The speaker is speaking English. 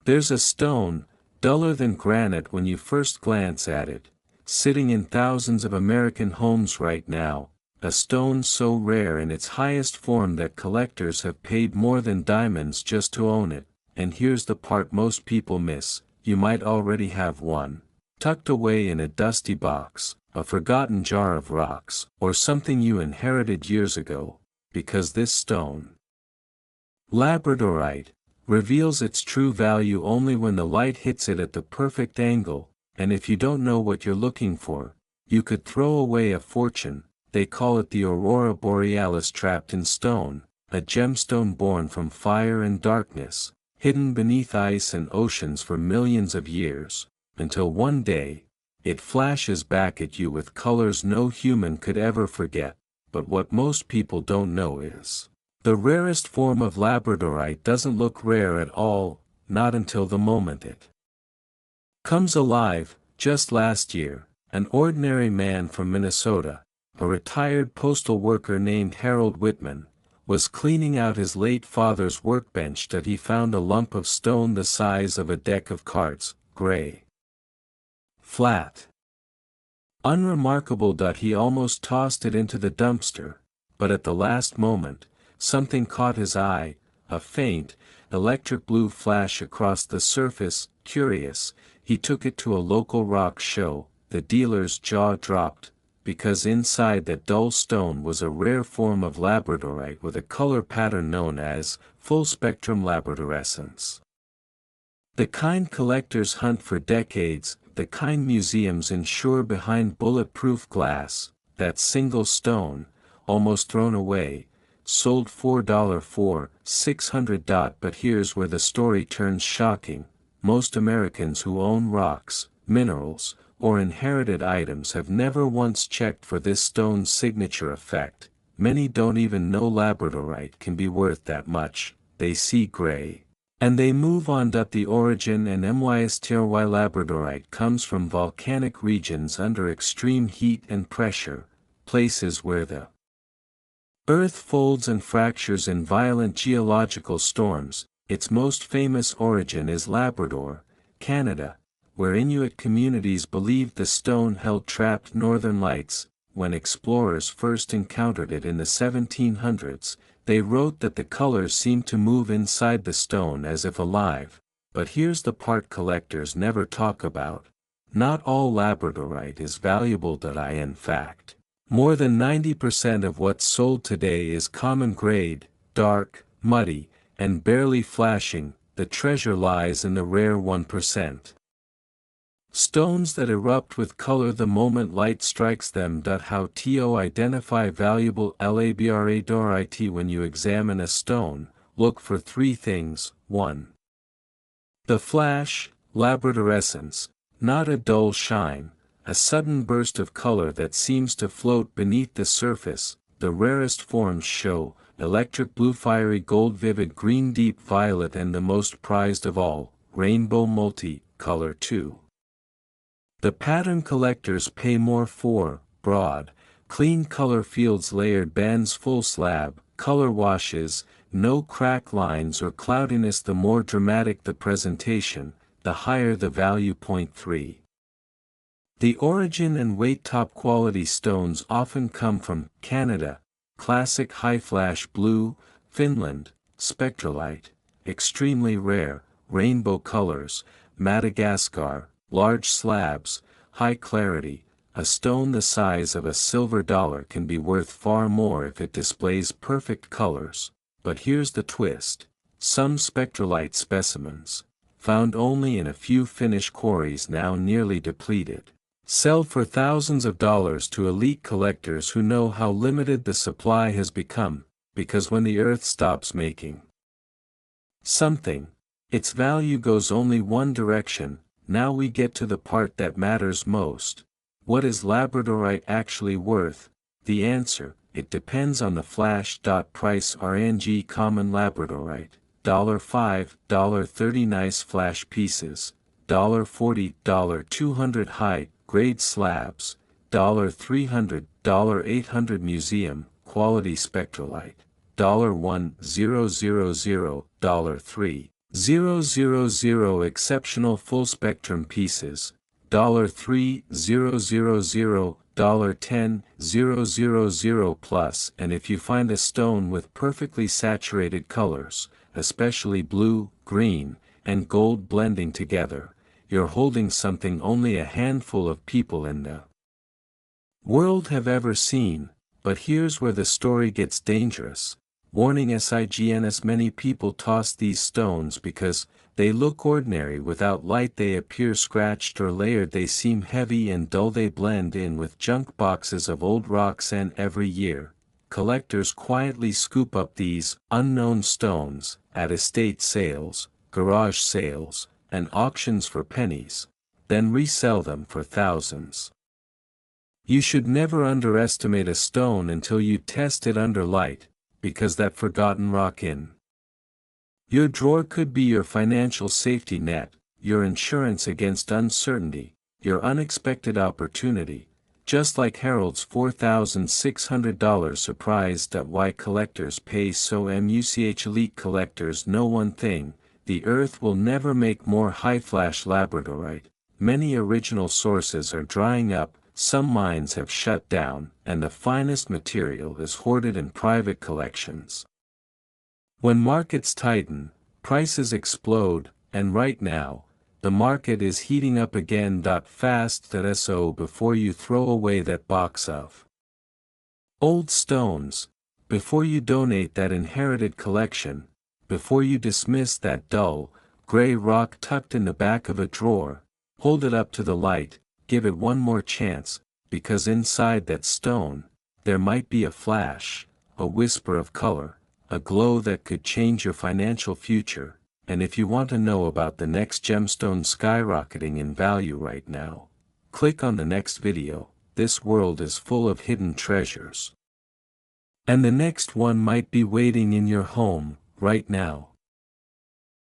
There's a stone, duller than granite when you first glance at it, sitting in thousands of American homes right now, a stone so rare in its highest form that collectors have paid more than diamonds just to own it. And here's the part most people miss: you might already have one, tucked away in a dusty box, a forgotten jar of rocks, or something you inherited years ago, because this stone, Labradorite, reveals its true value only when the light hits it at the perfect angle, and if you don't know what you're looking for, you could throw away a fortune. They call it the aurora borealis trapped in stone, a gemstone born from fire and darkness, hidden beneath ice and oceans for millions of years, until one day, it flashes back at you with colors no human could ever forget. But what most people don't know is, the rarest form of Labradorite doesn't look rare at all, not until the moment it comes alive. Just last year, an ordinary man from Minnesota, a retired postal worker named Harold Whitman, was cleaning out his late father's workbench that he found a lump of stone the size of a deck of cards, gray, flat, unremarkable. He almost tossed it into the dumpster, but at the last moment, something caught his eye, a faint, electric blue flash across the surface. Curious, he took it to a local rock show. The dealer's jaw dropped, because inside that dull stone was a rare form of Labradorite with a color pattern known as full-spectrum labradorescence. The kind collectors hunt for decades, the kind museums insure behind bulletproof glass. That single stone, almost thrown away, sold $4 for 600. But here's where the story turns shocking. Most Americans who own rocks, minerals, or inherited items have never once checked for this stone's signature effect. Many don't even know Labradorite can be worth that much. They see gray, and they move on. The origin and mystery: Labradorite comes from volcanic regions under extreme heat and pressure, places where the earth folds and fractures in violent geological storms. Its most famous origin is Labrador, Canada, where Inuit communities believed the stone held trapped northern lights. When explorers first encountered it in the 1700s, they wrote that the colors seemed to move inside the stone as if alive. But here's the part collectors never talk about: not all Labradorite is valuable. In fact, more than 90% of what's sold today is common grade, dark, muddy, and barely flashing. The treasure lies in the rare 1%. Stones that erupt with color the moment light strikes them. How to identify valuable Labradorite: when you examine a stone, look for three things. 1. The flash, labradorescence, not a dull shine, a sudden burst of color that seems to float beneath the surface. The rarest forms show electric blue, fiery gold, vivid green, deep violet, and the most prized of all, rainbow multi-color. 2. The pattern collectors pay more for: broad, clean color fields, layered bands, full slab, color washes, no crack lines or cloudiness. The more dramatic the presentation, the higher the value. 3. The origin and weight: top quality stones often come from Canada, classic high flash blue; Finland, spectralite, extremely rare, rainbow colors; Madagascar, large slabs, high clarity. A stone the size of a silver dollar can be worth far more if it displays perfect colors. But here's the twist: some spectralite specimens, found only in a few Finnish quarries now nearly depleted, sell for thousands of dollars to elite collectors who know how limited the supply has become, because when the earth stops making something, its value goes only one direction. Now we get to the part that matters most. What is Labradorite actually worth? The answer: it depends on the flash. Price: RNG common Labradorite, $5, $30 nice flash pieces, $40, $200 high grade slabs, $300, $800 museum quality spectralite, $1,000, $3. 000 exceptional full spectrum pieces, $3,000, $10,000 plus. And if you find a stone with perfectly saturated colors, especially blue, green, and gold blending together, you're holding something only a handful of people in the world have ever seen. But here's where the story gets dangerous. Warning SIGNS: many people toss these stones because they look ordinary without light, they appear scratched or layered, they seem heavy and dull, they blend in with junk boxes of old rocks, and every year, collectors quietly scoop up these unknown stones at estate sales, garage sales, and auctions for pennies, then resell them for thousands. You should never underestimate a stone until you test it under light, because that forgotten rock in your drawer could be your financial safety net, your insurance against uncertainty, your unexpected opportunity. Just like Harold's $4,600 surprised at why collectors pay so much. Elite collectors know one thing: the earth will never make more high-flash Labradorite. Many original sources are drying up, some mines have shut down, and the finest material is hoarded in private collections. When markets tighten, prices explode, and right now, the market is heating up again. Fast. So before you throw away that box of old stones, before you donate that inherited collection, before you dismiss that dull, gray rock tucked in the back of a drawer, hold it up to the light, give it one more chance, because inside that stone, there might be a flash, a whisper of color, a glow that could change your financial future. And if you want to know about the next gemstone skyrocketing in value right now, click on the next video. This world is full of hidden treasures. And the next one might be waiting in your home, right now.